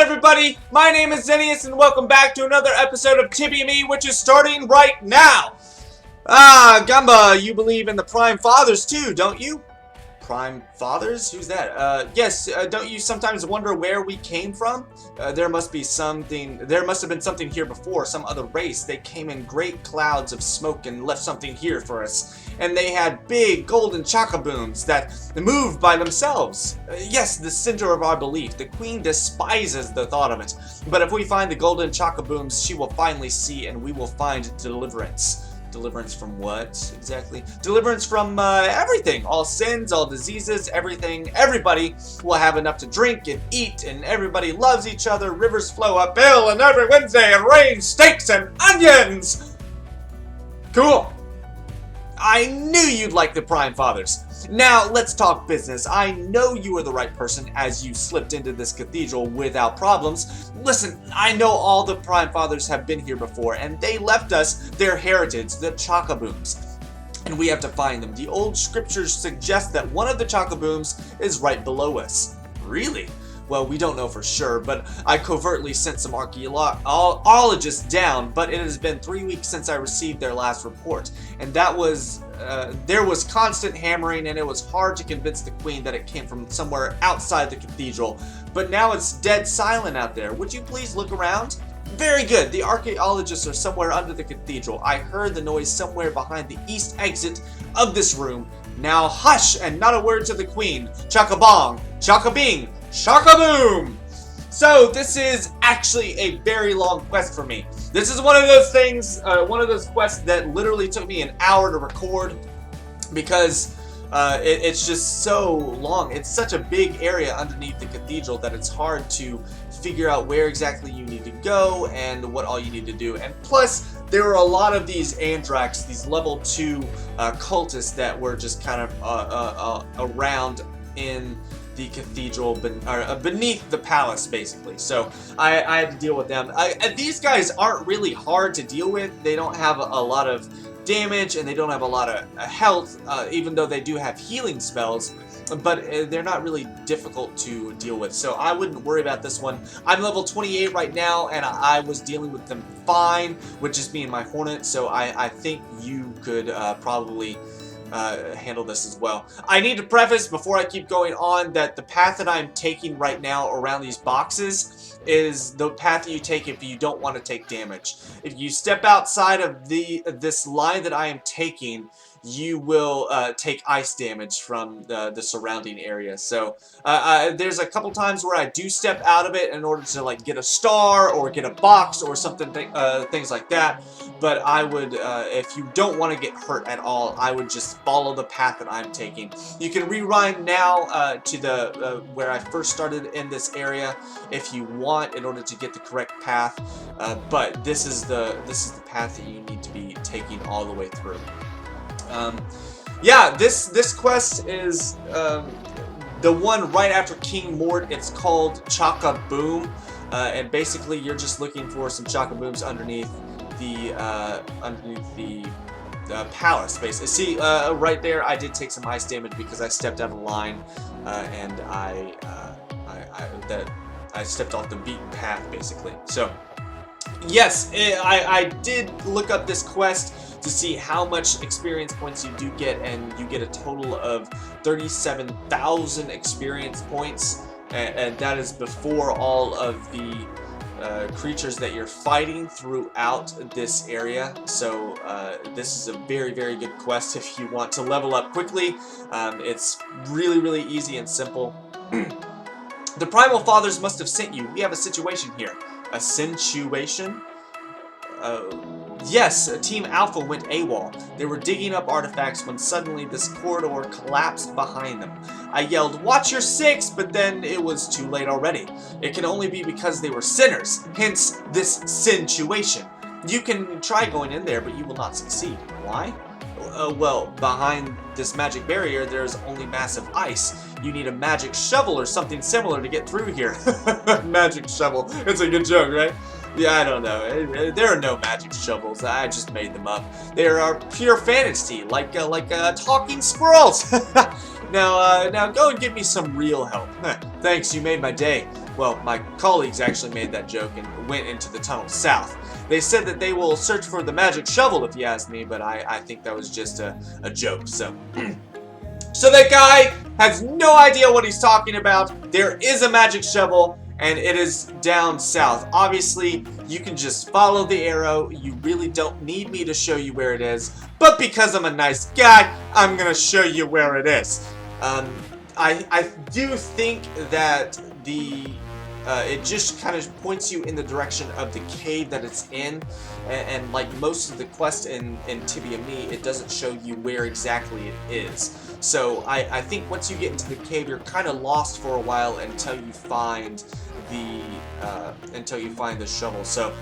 everybody? My name is Zeneis and welcome back to another episode of TibiaME, which is starting right now. Gumba, you believe in the Prime Fathers too, don't you? Prime Fathers? Who's that? Yes, don't you sometimes wonder where we came from? There must have been something here before, some other race. They came in great clouds of smoke and left something here for us. And they had big golden Chaka-booms that moved by themselves. Yes, the center of our belief. The Queen despises the thought of it. But if we find the golden Chaka-booms, she will finally see and we will find deliverance. Deliverance from what, exactly? Deliverance from everything. All sins, all diseases, everything. Everybody will have enough to drink and eat, and everybody loves each other. Rivers flow uphill, and every Wednesday it rains steaks and onions! Cool. I knew you'd like the Prime Fathers. Now, let's talk business. I know you are the right person as you slipped into this cathedral without problems. Listen, I know all the Prime Fathers have been here before, and they left us their heritage, the Chaka-booms. And we have to find them. The old scriptures suggest that one of the Chaka-booms is right below us. Really? Well, we don't know for sure, but I covertly sent some archaeologists down, but it has been 3 weeks since I received their last report, and that was, there was constant hammering, and it was hard to convince the Queen that it came from somewhere outside the cathedral, but now it's dead silent out there. Would you please look around? Very good. The archaeologists are somewhere under the cathedral. I heard the noise somewhere behind the east exit of this room. Now hush, and not a word to the Queen. Chaka-bong, Chaka-bing, Chaka-boom! So this is actually a very long quest for me. This is one of those things, one of those quests that literally took me an hour to record because it's just so long. It's such a big area underneath the cathedral that it's hard to figure out where exactly you need to go and what all you need to do. And plus, there were a lot of these Andrax, these level 2 cultists that were just kind of around in the cathedral, beneath the palace, basically. So I had to deal with them. These guys aren't really hard to deal with. They don't have a lot of damage and they don't have a lot of health, even though they do have healing spells, but they're not really difficult to deal with. So I wouldn't worry about this one. I'm level 28 right now and I was dealing with them fine with just being my Hornet, so I think you could probably handle this as well. I need to preface before I keep going on that the path that I'm taking right now around these boxes is the path that you take if you don't want to take damage. If you step outside of this line that I am taking, you will take ice damage from the surrounding area. So there's a couple times where I do step out of it in order to like get a star or get a box or something, things like that. But I would, if you don't want to get hurt at all, I would just follow the path that I'm taking. You can rewind now to the where I first started in this area if you want in order to get the correct path. But this is the path that you need to be taking all the way through. Yeah, this quest is the one right after King Mort. It's called Chaka-boom, and basically you're just looking for some Chaka-booms underneath the palace, basically. See, right there, I did take some ice damage because I stepped out of line, and I stepped off the beaten path, basically. So, yes, I did look up this quest to see how much experience points you do get, and you get a total of 37,000 experience points, and that is before all of the creatures that you're fighting throughout this area. So this is a very, very good quest if you want to level up quickly. It's really, really easy and simple. The Primal Fathers must have sent you. We have a situation here. A situation? Yes, Team Alpha went AWOL. They were digging up artifacts when suddenly this corridor collapsed behind them. I yelled, "Watch your six!" but then it was too late already. It can only be because they were sinners, hence this situation. You can try going in there, but you will not succeed. Why? Well, behind this magic barrier, there's only massive ice. You need a magic shovel or something similar to get through here. Magic shovel. It's a good joke, right? Yeah, I don't know. There are no magic shovels. I just made them up. They are pure fantasy, like talking squirrels. Now go and get me some real help. Thanks, you made my day. well, my colleagues actually made that joke and went into the tunnel south. They said that they will search for the magic shovel, if you ask me, but I think that was just a joke, so. So that guy has no idea what he's talking about. There is a magic shovel, and it is down south. Obviously, you can just follow the arrow. You really don't need me to show you where it is. But because I'm a nice guy, I'm going to show you where it is. I do think that it just kind of points you in the direction of the cave that it's in. And like most of the quests in TibiaME, it doesn't show you where exactly it is. So I think once you get into the cave, you're kind of lost for a while until you find the shovel. So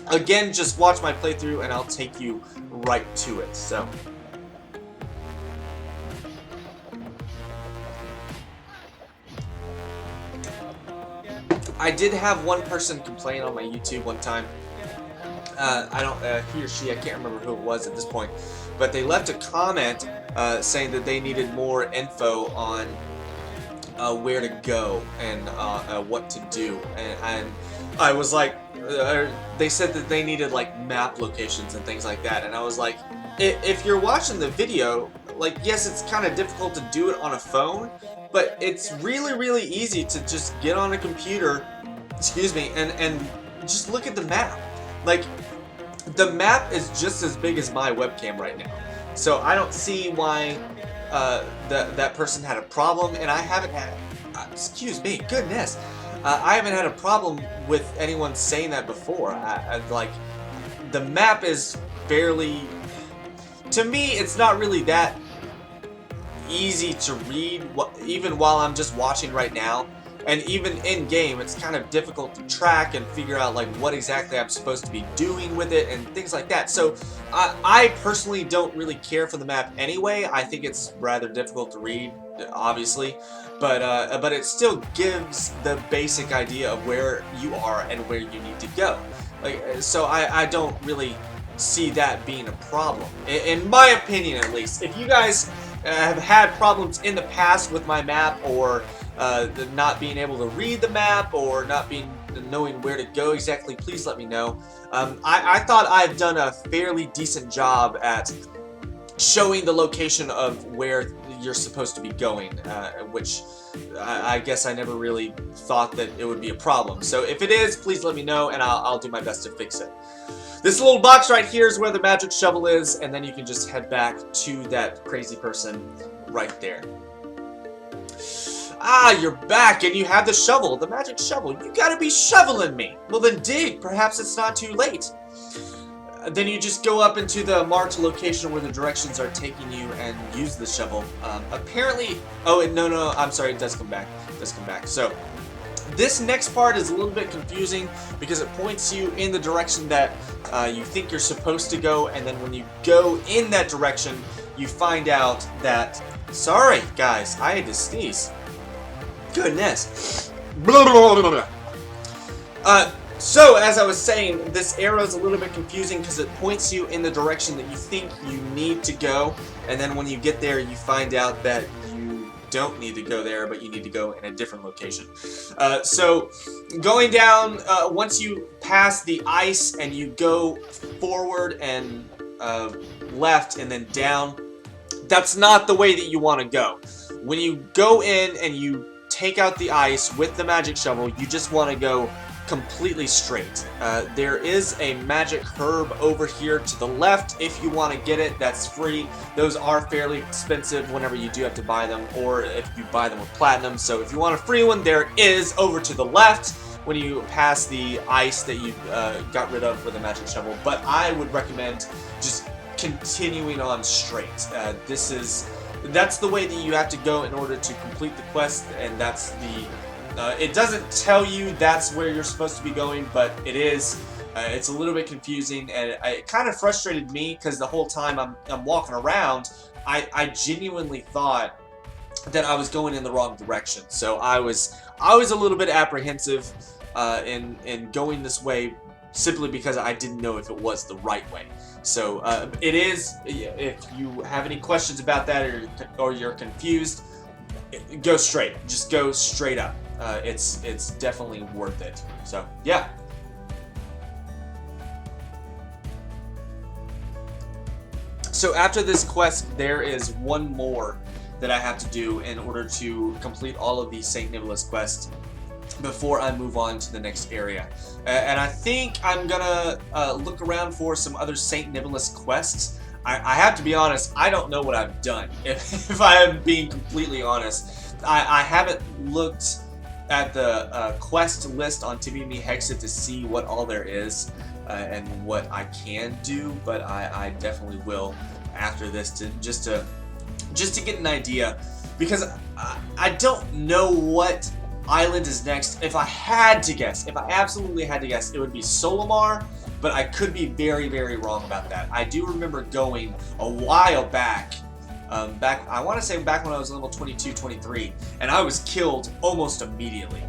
again, just watch my playthrough and I'll take you right to it. So I did have one person complain on my YouTube one time. He or she, I can't remember who it was at this point, but they left a comment saying that they needed more info on where to go and what to do, and I was like, they said that they needed like map locations and things like that, and I was like, if you're watching the video, like, yes, it's kind of difficult to do it on a phone, but it's really easy to just get on a computer, excuse me, and just look at the map. Like, the map is just as big as my webcam right now, so I don't see why that person had a problem, and I haven't had, excuse me, goodness, I haven't had a problem with anyone saying that before. Like, the map is fairly, to me, it's not really that easy to read, even while I'm just watching right now. And even in game, it's kind of difficult to track and figure out like what exactly I'm supposed to be doing with it and things like that. So I personally don't really care for the map anyway. I think it's rather difficult to read, obviously, but it still gives the basic idea of where you are and where you need to go. Like, so I don't really see that being a problem, in my opinion, at least. If you guys have had problems in the past with my map, or not being able to read the map, or not knowing where to go exactly, please let me know. I thought I've done a fairly decent job at showing the location of where you're supposed to be going, which I guess I never really thought that it would be a problem. So if it is, please let me know, and I'll do my best to fix it. This little box right here is where the magic shovel is, and then you can just head back to that crazy person right there. Ah, you're back, and you have the shovel, the magic shovel. You gotta be shoveling me. Well, then dig. Perhaps it's not too late. Then you just go up into the marked location where the directions are taking you and use the shovel. Apparently, oh, no, I'm sorry, it does come back. It does come back. So, this next part is a little bit confusing because it points you in the direction that you think you're supposed to go, and then when you go in that direction, you find out that, sorry, guys, I had to sneeze. Goodness. Blah, blah, blah, blah. So, as I was saying, this arrow is a little bit confusing because it points you in the direction that you think you need to go, and then when you get there, you find out that you don't need to go there, but you need to go in a different location. So, going down, once you pass the ice and you go forward and left and then down, that's not the way that you want to go. When you go in and you take out the ice with the magic shovel, you just want to go completely straight. There is a magic herb over here to the left if you want to get it. That's free. Those are fairly expensive whenever you do have to buy them, or if you buy them with platinum. So if you want a free one, there it is over to the left when you pass the ice that you got rid of with the magic shovel. But I would recommend just continuing on straight. That's the way that you have to go in order to complete the quest, and that's the it doesn't tell you that's where you're supposed to be going, but it is. It's a little bit confusing, and it kind of frustrated me because the whole time I'm walking around, I genuinely thought that I was going in the wrong direction. So I was a little bit apprehensive in going this way, simply because I didn't know if it was the right way. So it is. If you have any questions about that, or you're confused, go straight. Just go straight up. it's definitely worth it. So yeah. So after this quest, there is one more that I have to do in order to complete all of these St. Nicholas quests before I move on to the next area. And I think I'm gonna look around for some other St. Nicholas quests. I have to be honest, I don't know what I've done. If I am being completely honest, I haven't looked at the quest list on TibiaME Hexit to see what all there is and what I can do, but I definitely will after this to just to get an idea, because I don't know what island is next. If I had to guess, if I absolutely had to guess, it would be Solomar, but I could be very, very wrong about that. I do remember going a while back, I want to say back when I was level 22, 23, and I was killed almost immediately.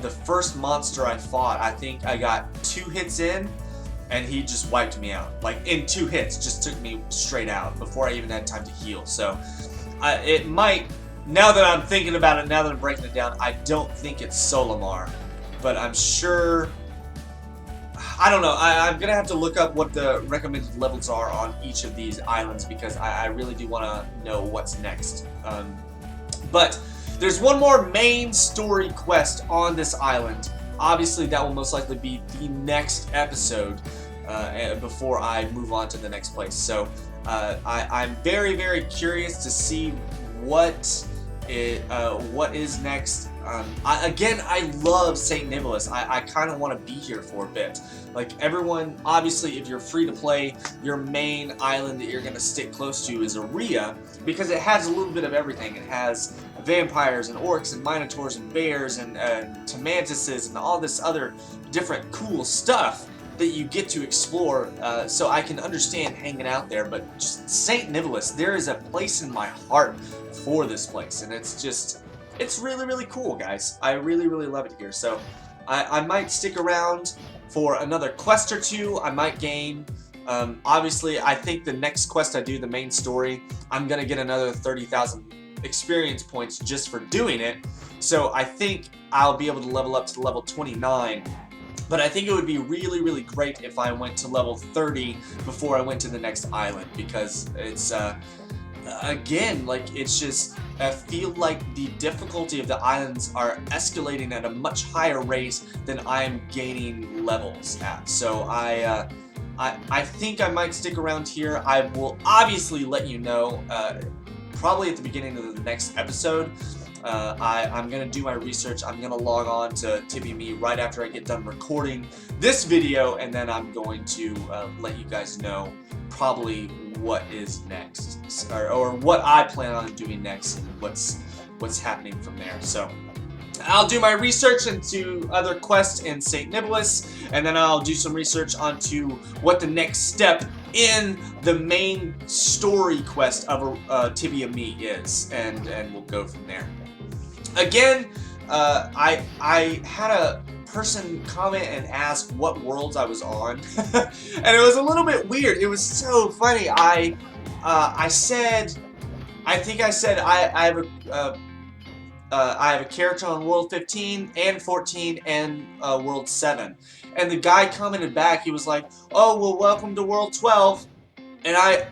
The first monster I fought, I think I got 2 hits in, and he just wiped me out. Like, in 2 hits, just took me straight out before I even had time to heal. So, it might, now that I'm thinking about it, now that I'm breaking it down, I don't think it's Solomar, but I'm sure, I don't know, I'm going to have to look up what the recommended levels are on each of these islands, because I really do want to know what's next. But there's one more main story quest on this island. Obviously, that will most likely be the next episode before I move on to the next place. So I'm very, very curious to see what is next. Again, I love St. Nicholas. I kind of want to be here for a bit. Like everyone, obviously, if you're free to play, your main island that you're going to stick close to is Aria, because it has a little bit of everything. It has vampires and orcs and minotaurs and bears and tamantises and all this other different cool stuff that you get to explore, so I can understand hanging out there. But just St. Nicholas, there is a place in my heart for this place, and it's really, really cool, guys. I really, really love it here. So I might stick around for another quest or two. I might gain, obviously, I think the next quest I do, the main story, I'm gonna get another 30,000 experience points just for doing it. So I think I'll be able to level up to level 29. But I think it would be really, really great if I went to level 30 before I went to the next island, because it's, again, like, it's just, I feel like the difficulty of the islands are escalating at a much higher rate than I'm gaining levels at. So I think I might stick around here. I will obviously let you know, probably at the beginning of the next episode. I'm going to do my research. I'm going to log on to TibiaME right after I get done recording this video, and then I'm going to let you guys know probably what is next, or what I plan on doing next, and what's happening from there. So I'll do my research into other quests in St. Nicholas, and then I'll do some research onto what the next step in the main story quest of TibiaME is, and we'll go from there. Again, I had a person comment and ask what worlds I was on, and it was a little bit weird. It was so funny. I think I said I have a character on World 15 and 14 and World 7, and the guy commented back. He was like, "Oh, well, welcome to World 12," and I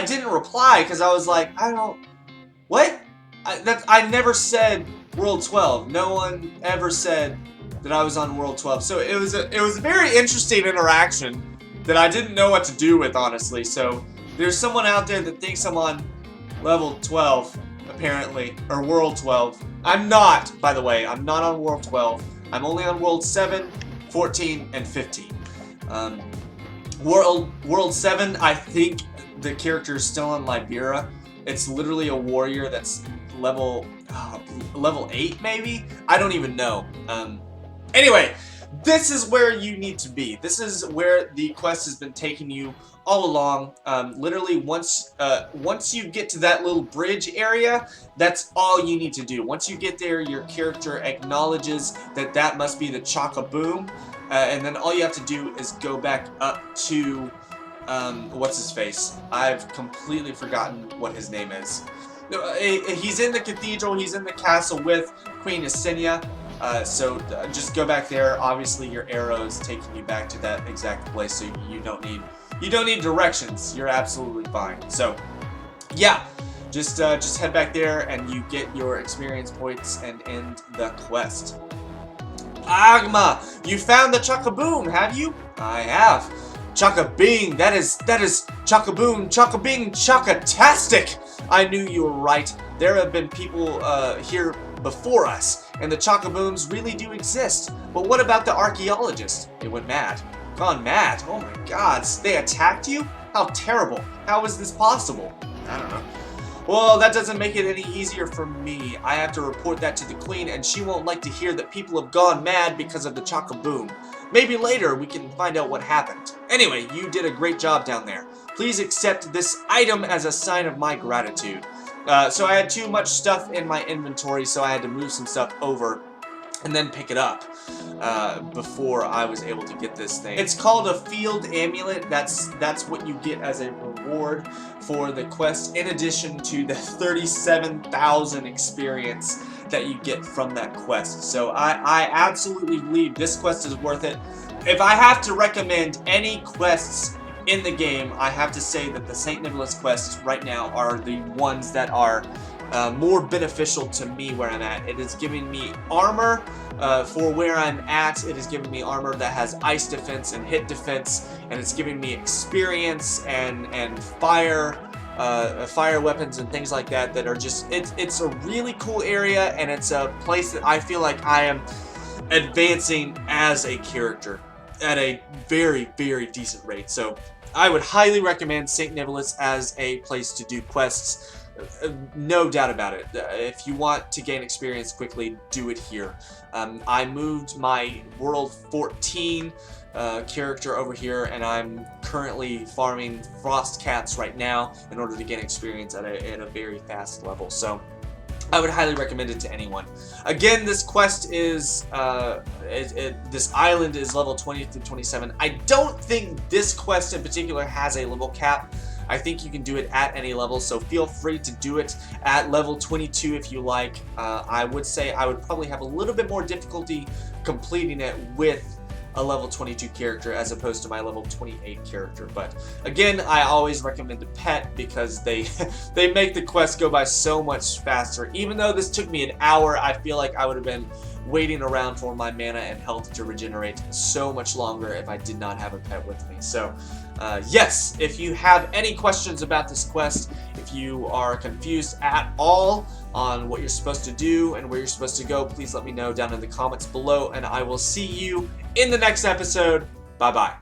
didn't reply because I was like, I don't, what? I never said World 12. No one ever said that I was on World 12. So it was a very interesting interaction that I didn't know what to do with, honestly. So there's someone out there that thinks I'm on level 12, apparently, or World 12. I'm not, by the way. I'm not on World 12. I'm only on World 7, 14, and 15. World 7, I think the character is still on Libera. It's literally a warrior that's level 8, maybe? I don't even know. Anyway, this is where you need to be. This is where the quest has been taking you all along. Literally, once you get to that little bridge area, that's all you need to do. Once you get there, your character acknowledges that that must be the Chaka-boom, and then all you have to do is go back up to what's his face? I've completely forgotten what his name is. He's in the cathedral. He's in the castle with Queen Yesenia. So just go back there. Obviously, your arrow is taking you back to that exact place, so you don't need directions. You're absolutely fine. So, yeah, just head back there and you get your experience points and end the quest. Agma, you found the Chaka-boom, have you? I have. Chaka-bing, that is Chaka-boom, Chaka-bing, Chaka-tastic. I knew you were right. There have been people here before us, and the Chaka-booms really do exist. But what about the archaeologist? It went mad. Gone mad. Oh my God, they attacked you? How terrible. How is this possible? I don't know. Well, that doesn't make it any easier for me. I have to report that to the Queen, and she won't like to hear that people have gone mad because of the Chaka-boom. Maybe later we can find out what happened. Anyway, you did a great job down there. Please accept this item as a sign of my gratitude. So I had too much stuff in my inventory, so I had to move some stuff over and then pick it up before I was able to get this thing. It's called a field amulet. That's what you get as a reward for the quest, in addition to the 37,000 experience that you get from that quest. So I absolutely believe this quest is worth it. If I have to recommend any quests in the game, I have to say that the St. Nicholas quests right now are the ones that are more beneficial to me where I'm at. It is giving me armor for where I'm at. It is giving me armor that has ice defense and hit defense, and it's giving me experience and fire weapons and things like that that are just, it's a really cool area, and it's a place that I feel like I am advancing as a character at a very, very decent rate. So I would highly recommend St. Nicholas as a place to do quests. No doubt about it. If you want to gain experience quickly, do it here. I moved my World 14 character over here, and I'm currently farming Frost Cats right now in order to gain experience at a very fast level. So I would highly recommend it to anyone. Again, this quest is, this island is level 20 to 27. I don't think this quest in particular has a level cap. I think you can do it at any level, so feel free to do it at level 22 if you like. I would say I would probably have a little bit more difficulty completing it with a level 22 character as opposed to my level 28 character. But again, I always recommend a pet because they make the quest go by so much faster. Even though this took me an hour, I feel like I would have been waiting around for my mana and health to regenerate so much longer if I did not have a pet with me. So yes, if you have any questions about this quest, if you are confused at all on what you're supposed to do and where you're supposed to go, please let me know down in the comments below, and I will see you in the next episode. Bye-bye.